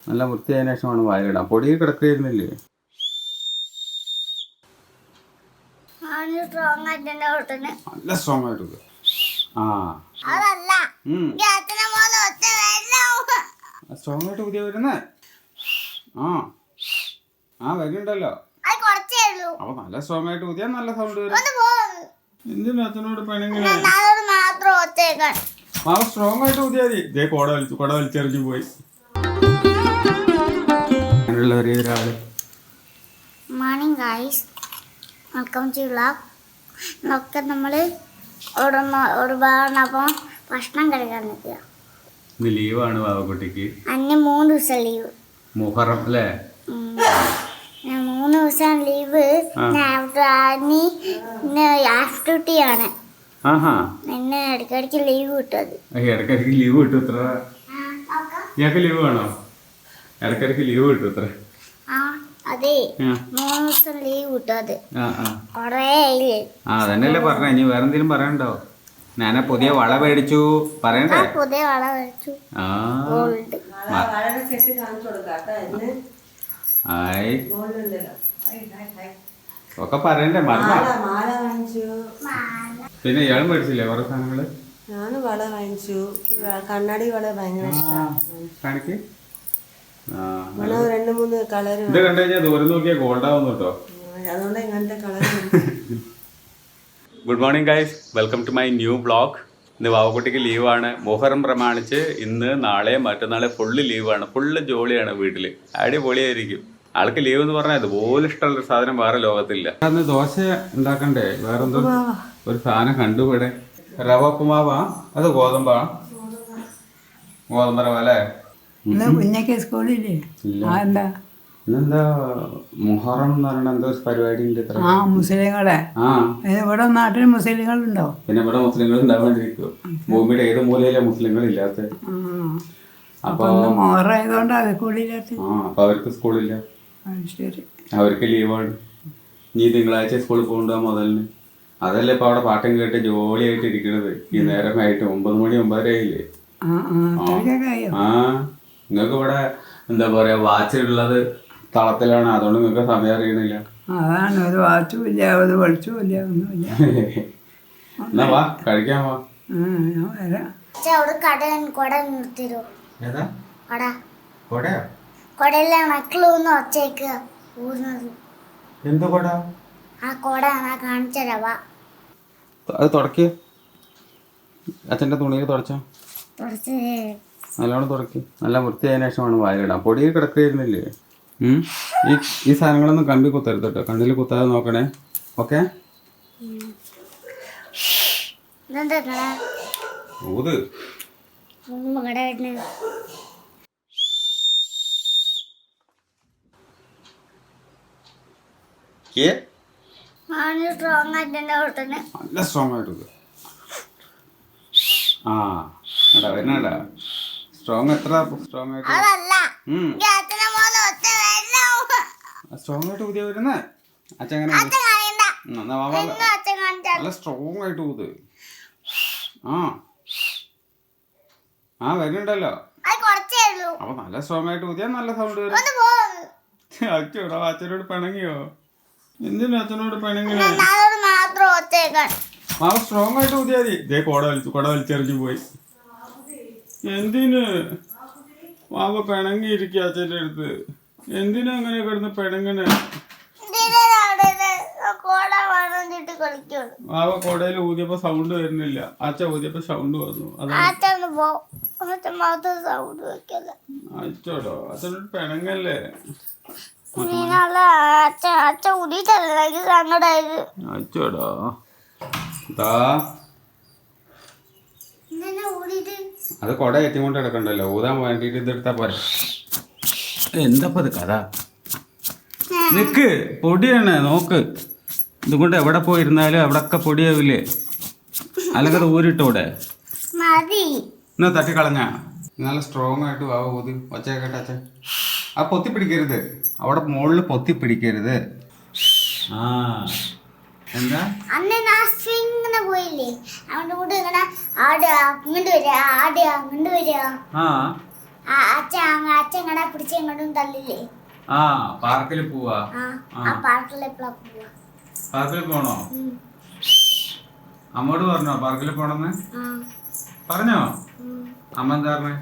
നല്ല വൃത്തിയായതിനു ശേഷമാണ് വായിലിടാം. പൊടി കിടക്കുന്നില്ലേ? നല്ല സ്ട്രോങ് ആയിട്ട്. ആ സ്ട്രോങ് ആയിട്ട് പുതിയ വരുന്നേ. ആ വരുന്നുണ്ടല്ലോ. അപ്പൊ നല്ല സ്ട്രോങ് ആയിട്ട് പുതിയ നല്ല സൗണ്ട് വരും. എന്തിനാ അച്ഛനോട് പെണ്ണിങ്ങനെ? സ്ട്രോങ് ആയിട്ട് പുതിയ മതി. ഇതേ കൊട വലിച്ചെറിഞ്ഞു പോയി. ഒരാള് morning guys, welcome to vlog. ഒക്കെ നമ്മൾ ഒരുപാടിനപ്പം ഭക്ഷണം കഴിക്കാൻ നിൽക്കുക. ഇന്ന് ലീവാണ് ബാബക്കുട്ടിക്ക്. അന്ന് 3 ദിവസം ലീവ്. മുഹറം അല്ലേ? 3 ദിവസം ലീവ്. ഹാഫ് ഡ്യൂട്ടി ആണ്. എന്നെ ഇടയ്ക്കിടയ്ക്ക് ലീവ് കിട്ടും. ഇടയ്ക്കിടയ്ക്ക് ലീവ് കിട്ടും. എത്ര ഇയാൾക്ക് ലീവ് വേണോ? ഇടയ്ക്കിടയ്ക്ക് ലീവ് കിട്ടും. എത്ര? അതെ, 3 ദിവസം ലീവ് കിട്ടും. അത് കൊറേ അതന്നെയല്ലേ പറഞ്ഞ. ഇനി വേറെ എന്തെങ്കിലും പറയണ്ടോ? ഞാനെ പുതിയ വള മേടിച്ചു പറയണ്ടേ? പുതിയ വള മേടിച്ചു. ഒക്കെ പറയണ്ടേ? മറന്നോ? പിന്നെ ഇയാളും മേടിച്ചില്ലേ കുറെ സാധനങ്ങള്? ഞാനും വള വാങ്ങിച്ചു. കണ്ണാടി വള ഭയങ്കര കാണിക്ക്. 2-3 കളർ. ഇത് കണ്ടു കഴിഞ്ഞാൽ ദൂരം നോക്കിയാൽ ഗോൾഡാവുന്നു കേട്ടോ. അതുകൊണ്ട് ഇങ്ങനത്തെ colour. Good morning guys, welcome to my new vlog. ഇന്ന് ബാബക്കുട്ടിക്ക് ലീവാണ്. മുഹറം പ്രമാണിച്ച് ഇന്ന് നാളെ മറ്റന്നാളെ ഫുള്ള് ലീവാണ്. ഫുള്ള് ജോളിയാണ് വീട്ടിൽ. അടിപൊളിയായിരിക്കും. ആൾക്ക് ലീവ് എന്ന് പറഞ്ഞാൽ അതുപോലെ ഇഷ്ടമുള്ളൊരു സാധനം വേറെ ലോകത്തില്ല. അന്ന് ദോശ ഉണ്ടാക്കണ്ടേ? വേറെന്തോ ഒരു സാധനം കണ്ടുപിടെ. റവ ഉപ്പുമാവാ? അത് ഗോതമ്പാ? ഗോതമ്പ് റവ അല്ലേ? കുഞ്ഞൊക്കെ സ്കൂളില്ലേ? ഇന്നെന്താ മുഹറം എന്ന് പറഞ്ഞ എന്തോ പരിപാടി ഉണ്ട്. മുസ്ലിങ്ങളെ ഇവിടെ നാട്ടിൽ മുസ്ലിങ്ങളുണ്ടോ? പിന്നെ ഇവിടെ മുസ്ലിങ്ങൾ ഉണ്ടാവാണ്ടിരിക്കും. ഭൂമിയുടെ ഏത് മൂലയിലെ മുസ്ലിങ്ങൾ ഇല്ലാത്ത. അപ്പൊ മുഹറായതുകൊണ്ട് സ്കൂളില്ലാത്ത. അപ്പൊ അവർക്ക് സ്കൂളില്ല. ശരി, അവർക്ക് ലീവാണ്. നീ തിങ്കളാഴ്ച സ്കൂളിൽ പോകണ്ട മുതലിന്. അതല്ലേ ഇപ്പൊ അവിടെ പാട്ടും കേട്ട് ജോലിയായിട്ട് ഇരിക്കണത്. ഈ നേരമായിട്ട് 9 മണി 9:30 ആയില്ലേ? നിങ്ങൾക്ക് ഇവിടെ എന്താ പറയാ, വാച്ച് ഉള്ളത് തളത്തിലാണ്. അതുകൊണ്ട് നിങ്ങൾക്ക് സമയം അറിയണില്ല. അതാണ്, ഒരു വാച്ചും ഇല്ല, ഒരു വെളിച്ചവും ഇല്ല, ഒന്നുമില്ല. എന്നാ വാ കഴിക്കാൻ വാ. എന്ത് കൊട? അത് തുടക്കി അച്ഛൻ്റെ തുണിയിൽ തുടച്ചോ. നല്ലോണം തുടക്കി നല്ല വൃത്തിയായതിനു ശേഷമാണ് വായിലിടാം. പൊടി കിടക്കുന്നില്ലേ? ഈ സാധനങ്ങളൊന്നും കമ്പി കുത്തരുത് കേട്ടോ. കണ്ണിൽ കുത്താതെ നോക്കണേ. ഓക്കെ? ഊത്. നല്ല സ്ട്രോങ് ആയിട്ട് വരുന്നേടാ. സ്ട്രോങ് എത്ര സ്ട്രോങ് ആയിട്ട്? സ്ട്രോങ് ആയിട്ട് പുതിയ വരുന്നേ. അച്ഛൻ നല്ല സ്ട്രോങ് ആയിട്ട് ഊത്. വരുന്നുണ്ടല്ലോ. അപ്പൊ നല്ല സ്ട്രോങ് ആയിട്ട് ഊതിയാ നല്ല സൗണ്ട് വരും. അച്ഛനോടോ? അച്ഛനോട് പിണങ്ങിയോ? എന്തിനാ അച്ഛനോട് പിണങ്ങിയോ? സ്ട്രോങ് ആയിട്ട് ഊതിയാ മതി. ഇതേ കൊട വലിച്ചെറിഞ്ഞു പോയി. എന്തിന് മാവ പിണങ്ങിയിരിക്കുക അച്ഛൻ്റെ അടുത്ത്? എന്തിനാ അങ്ങനെ കിടന്ന് പിണങ്ങണേ? മാവ കൊടയിൽ ഊതിയപ്പോ സൗണ്ട് വരുന്നില്ല. അച്ഛൻ ഊതിയപ്പോ സൗണ്ട് വന്നു. അച്ഛോടോ? അച്ഛനോട് പിണങ്ങല്ലേ? അച്ഛോടോ? അത് കൊട ഏറ്റും കൊണ്ട് കിടക്കണ്ടല്ലോ. ഊതാൻ വേണ്ടിട്ട് ഇതെടുത്താ പോരെ. എന്താപ്പത് കഥ? നിക്ക്, പൊടിയാണ്. നോക്ക്, ഇതുകൊണ്ട് എവിടെ പോയിരുന്നാലും അവിടൊക്കെ പൊടിയാവില്ലേ? അല്ലെങ്കിൽ അത് ഊരിട്ടൂടെ? എന്നാ തട്ടിക്കളഞ്ഞ നല്ല സ്ട്രോങ് ആയിട്ട് വാ ഊതി. ഒച്ചയൊക്കെ അച്ഛൻ ആ പൊത്തി പിടിക്കരുത്. അവിടെ മുകളിൽ പൊത്തി പിടിക്കരുത്. എന്താ അച്ഛൻ ഇങ്ങടെ പിടിച്ച് എങ്ങോട്ടും തള്ളില്ലേ? ആ പാർക്കിൽ പോവാ. ആ പാർക്കിൽ എപ്പോഴാ പോവാ? പാർക്കിൽ പോണോ? അമ്മോട് പറഞ്ഞോ പാർക്കിൽ പോണെന്ന്? പറഞ്ഞോ? അമ്മ എന്താ പറഞ്ഞേ?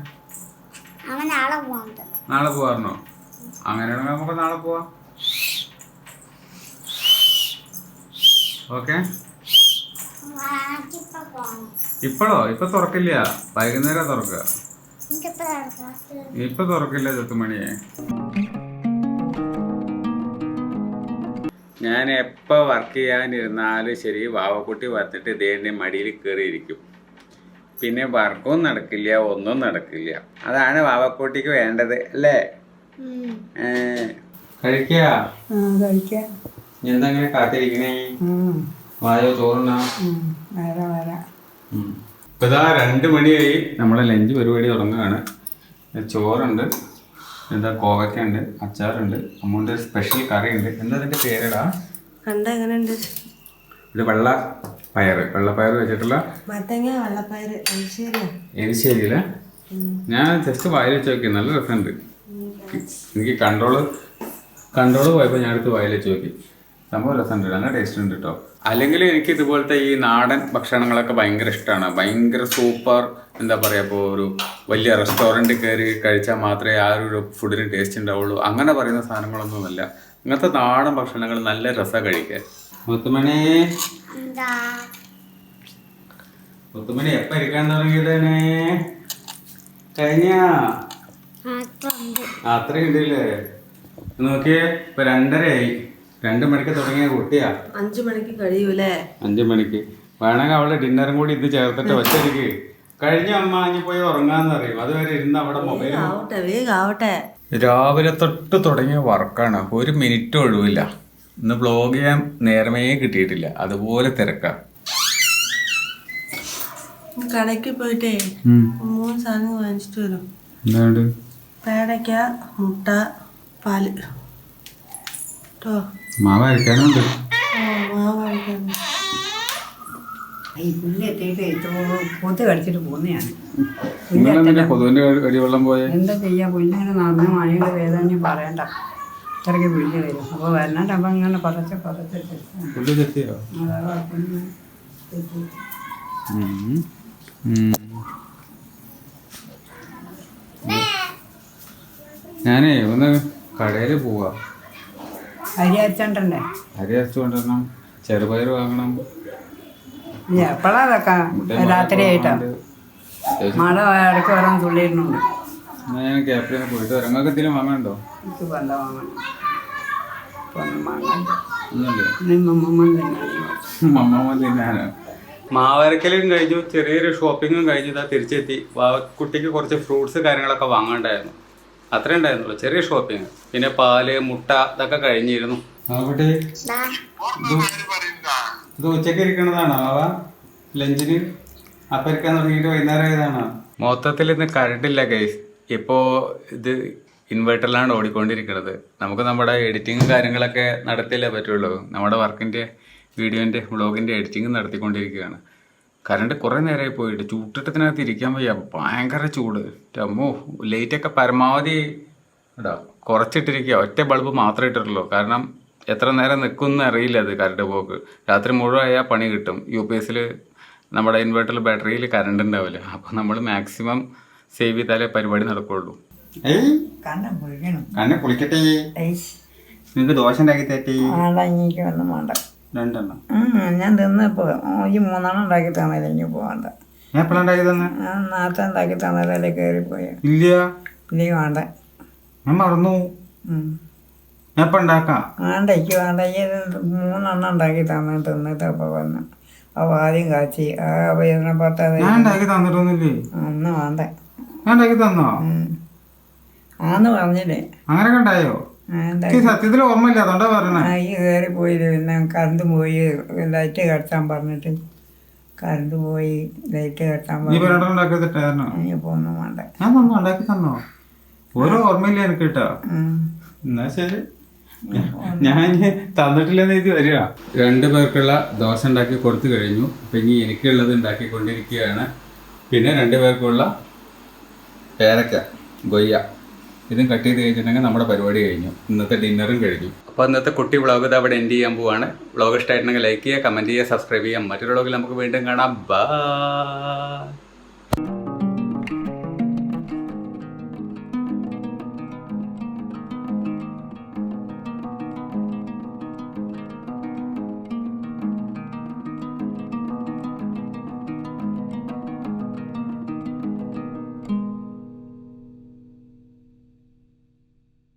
അവൻ നാളെ പോവാൻ. നാളെ പോവാറുണ്ടോ? അങ്ങനെയാണെങ്കിൽ നമുക്ക് നാളെ പോവാം. ഓക്കെ. ഇപ്പോഴോ? ഇപ്പൊ തുറക്കില്ല, വൈകുന്നേരം തുറക്കുക. ഇപ്പൊ തുറക്കില്ല ചത്തുമണിയെ. ഞാൻ എപ്പോൾ വർക്ക് ചെയ്യാനിരുന്നാലും ശരി വാവക്കുട്ടി വന്നിട്ട് ഇതേൻ്റെ മടിയിൽ കയറിയിരിക്കും. പിന്നെ വർക്കും നടക്കില്ല, ഒന്നും നടക്കില്ല. അതാണ് വാവക്കുട്ടിക്ക് വേണ്ടത് അല്ലേ? കഴിക്കുക. എന്തെങ്കിലും കാത്തിരിക്കണേ? വായോ ചോറുണ്ണാ. ഇപ്പൊ ഇതാ 2 മണിയായി. നമ്മളെ ലഞ്ച് പരിപാടി തുടങ്ങുകയാണ്. ചോറുണ്ട്, എന്താ കോവയ്ക്കുണ്ട്, അച്ചാറുണ്ട്, അമ്മൂൻ്റെ സ്പെഷ്യൽ കറി ഉണ്ട്. എന്താ അതിന്റെ പേരെടാ? എങ്ങനെയുണ്ട്? ഇത് വെള്ളപ്പയർ വെച്ചിട്ടുള്ള മത്തങ്ങ വെള്ളപ്പയർ എരിശ്ശേരിയില്ല. ഞാൻ ജസ്റ്റ് വായിൽ വെച്ച് നോക്കി, നല്ല രസമുണ്ട്. എനിക്ക് കൺട്രോള് പോയപ്പോൾ ഞാൻ എടുത്ത് വായിൽ വെച്ച് നോക്കി. സംഭവം രസമുണ്ട്, നല്ല ടേസ്റ്റ് ഉണ്ട് കേട്ടോ. അല്ലെങ്കിൽ എനിക്ക് ഇതുപോലത്തെ ഈ നാടൻ ഭക്ഷണങ്ങളൊക്കെ ഭയങ്കര ഇഷ്ടമാണ്. ഭയങ്കര സൂപ്പർ, എന്താ പറയുക, ഇപ്പോൾ ഒരു വലിയ റെസ്റ്റോറൻറ്റിൽ കയറി കഴിച്ചാൽ മാത്രമേ ആ ഒരു ഫുഡിന് ടേസ്റ്റ് ഉണ്ടാവുള്ളൂ. അങ്ങനെ പറയുന്ന സാധനങ്ങളൊന്നുമല്ല. ഇങ്ങനത്തെ നാടൻ ഭക്ഷണങ്ങൾ നല്ല രസം കഴിക്കാൻ. മുത്തുമണി എപ്പോൾ ഇരിക്കാൻ തുടങ്ങിയതാണ്? കഴിഞ്ഞ അത്രയുണ്ടല്ലേ? നോക്കിയേ, ഇപ്പൊ 2:30 ആയി. 2 മണിക്ക് തുടങ്ങിയ കുട്ടിയാ. 5 മണിക്ക് കഴിയൂലേ? 5 മണിക്ക് വേണമെങ്കിൽ അവളെ ഡിന്നറും കൂടി ഇത് ചേർത്തിട്ട് ഒറ്റയ്ക്ക് കഴിഞ്ഞ അമ്മ അഞ്ഞു പോയി ഉറങ്ങാന്ന് പറയും. അതുവരെ ഇരുന്ന് അവിടെ മൊബൈൽ. രാവിലെ തൊട്ട് തുടങ്ങിയ വർക്കാണ്. 1 മിനിറ്റ് ഒഴിവില്ല. ഇന്ന് വ്ലോഗ് ചെയ്യാൻ നേരമേ കിട്ടിയിട്ടില്ല, അതുപോലെ തിരക്കാ. കടയ്ക്ക് പോയിട്ടേ 3 സാധനങ്ങൾ വാങ്ങിച്ചിട്ട് വരും. എന്താണ്? പേടയ്ക്ക, മുട്ട, പാല്. മാവ് അരയ്ക്കാനുണ്ട്. പൊത്ത് കടിച്ചിട്ട് പോന്നെയാണ്. കൊതുവിന്റെ അടിവെള്ളം പോയ എന്താ ചെയ്യാ? പുല്ലിങ്ങനെ നടന്ന മഴയുടെ വേദന പറയണ്ട, ഇത്രയ്ക്ക് പുല്ല് വരും. അപ്പോൾ വരണണ്ട. അപ്പം ഇങ്ങനെ പതച്ച് പുല്ല് ചെത്തിയോ? ഞാനേ ഒന്ന് കടയിൽ പോവാ. അരി അരച്ചണ്ടേ? അരി അരച്ചു കൊണ്ടുവരണം, ചെറുപയർ വാങ്ങണം. എപ്പോഴാ വെക്കാം? രാത്രി ആയിട്ടോ. മഴ ഇടയ്ക്ക് വരാൻ തുള്ളിയിരുന്നുണ്ട്. ഞാൻ ക്യാപ്റ്റനെ പോയിട്ട് വരാം. നിങ്ങൾക്ക് എന്തെങ്കിലും വാങ്ങാനുണ്ടോ? എനിക്ക് വെള്ള വാങ്ങണം. ഒന്നും വാങ്ങാൻ തിന്നാനോ? മാവരക്കലും കഴിഞ്ഞു, ചെറിയൊരു ഷോപ്പിങ്ങും കഴിഞ്ഞു. ഇതാ തിരിച്ചെത്തി. കുട്ടിക്ക് കുറച്ച് ഫ്രൂട്ട്സ് കാര്യങ്ങളൊക്കെ വാങ്ങാണ്ടായിരുന്നു. അത്രേ ഉണ്ടായിരുന്നുള്ളൂ, ചെറിയ ഷോപ്പിങ്. പിന്നെ പാല്, മുട്ട ഇതൊക്കെ കഴിഞ്ഞിരുന്നു. ഇത് ഉച്ചക്ക് ഇരിക്കണതാണോ ലഞ്ചിന്? അപ്പം ഇരിക്കാൻ തുടങ്ങിയിട്ട് വൈകുന്നേരം ആയതാണോ? മൊത്തത്തിൽ ഇന്ന് കറണ്ടില്ല ഗൈസ്. ഇപ്പോൾ ഇത് ഇൻവെർട്ടറിലാണ് ഓടിക്കൊണ്ടിരിക്കുന്നത്. നമുക്ക് നമ്മുടെ എഡിറ്റിങ്ങും കാര്യങ്ങളൊക്കെ നടത്തിയല്ലേ പറ്റുള്ളൂ. നമ്മുടെ വർക്കിൻ്റെ, വീഡിയോൻ്റെ, വ്ളോഗിൻ്റെ എഡിറ്റിങ് നടത്തിക്കൊണ്ടിരിക്കുകയാണ്. കറണ്ട് കുറേ നേരമായി പോയിട്ട് ചൂട്ടിട്ടത്തിനകത്ത് ഇരിക്കാൻ വയ്യ, ഭയങ്കര ചൂട്. അമ്മോ, ലൈറ്റൊക്കെ പരമാവധി കുറച്ചിട്ടിരിക്കുക. ഒറ്റ ബൾബ് മാത്രമേ ഇട്ടിട്ടുള്ളൂ. കാരണം എത്ര നേരം നിൽക്കുമെന്ന് അറിയില്ല അത് കറണ്ട് പോക്ക്. രാത്രി മുഴുവനായാൽ പണി കിട്ടും. UPS നമ്മുടെ ഇൻവെർട്ടറിൽ ബാറ്ററിയിൽ കറണ്ട് ഉണ്ടാവില്ല. അപ്പോൾ നമ്മൾ മാക്സിമം സേവ് ചെയ്താലേ പരിപാടി നടക്കുള്ളൂ. കണ്ണ് പൊളിക്കട്ടെ. നിങ്ങൾക്ക് ദോശ ഉണ്ടാക്കി തേറ്റി? ഒന്നും വേണ്ട. 2 ഞാൻ തിന്നപ്പോ ഈ 3 ഉണ്ടാക്കി തന്നേരം എനിക്ക് പോകണ്ട. ഞാൻ എപ്പോഴാണ് ഉണ്ടാക്കി തന്നെ? നേരത്തെ ഉണ്ടാക്കി തന്നതല്ലേ കയറിപ്പോയ. ഇല്ല, ഇല്ലെങ്കിൽ വേണ്ട. ഞാൻ മറന്നു. ഞാൻ ഇപ്പം ഉണ്ടാക്കാം. വേണ്ട, എനിക്ക് വേണ്ട. ഈ 3 ഉണ്ടാക്കി തന്നെ തിന്നിട്ട് അപ്പോൾ വന്ന് അപ്പോൾ ആദ്യം കാച്ചി ഞാൻ ഉണ്ടാക്കി തന്നിട്ടൊന്നുമില്ലേ? ഒന്നും വേണ്ട. ഞാൻ ഉണ്ടാക്കി തന്നോ? ആന്ന് പറഞ്ഞില്ലേ? അങ്ങനെയൊക്കെ ഉണ്ടായോ? സത്യത്തിൽ ഓർമ്മയില്ല, അതുകൊണ്ടാ പറഞ്ഞേ. ഈ കയറി പോയില്ലേ. പിന്നെ കറണ്ട് പോയി, ലൈറ്റ് കെട്ടാൻ പറഞ്ഞിട്ട് കറണ്ട് പോയി, ലൈറ്റ് കെട്ടാൻ പറഞ്ഞു. ഇപ്പൊ ഒന്നും വേണ്ട. ഞാൻ ഉണ്ടാക്കി തന്നോ? ഓരോ ഓർമ്മയില്ല എനിക്ക് കേട്ടോ. എന്നാ ശരി, ഞാൻ തന്നിട്ടില്ലെന്ന് എഴുതി വരിക. 2 പേർക്കുള്ള ദോശ ഉണ്ടാക്കി കൊടുത്തു കഴിഞ്ഞു. അപ്പം ഇനി എനിക്കുള്ളത് ഉണ്ടാക്കിക്കൊണ്ടിരിക്കുകയാണ്. പിന്നെ 2 പേർക്കുള്ള പേരക്ക ഗൊയ്യ. ഇതും കട്ട് ചെയ്ത് കഴിഞ്ഞിട്ടുണ്ടെങ്കിൽ നമ്മുടെ പരിപാടി കഴിഞ്ഞു. ഇന്നത്തെ ഡിന്നറും കഴിഞ്ഞു. അപ്പോൾ ഇന്നത്തെ കുട്ടി വ്ളോഗ് ഇത് അവിടെ എൻഡ് ചെയ്യാൻ പോവാണ്. വ്ളോഗ് ഇഷ്ടമായിട്ടുണ്ടെങ്കിൽ ലൈക്ക് ചെയ്യുക, കമൻറ്റ് ചെയ്യുക, സബ്സ്ക്രൈബ് ചെയ്യുക. മറ്റൊരു വ്ളോഗിൽ നമുക്ക് വീണ്ടും കാണാം. ബൈ.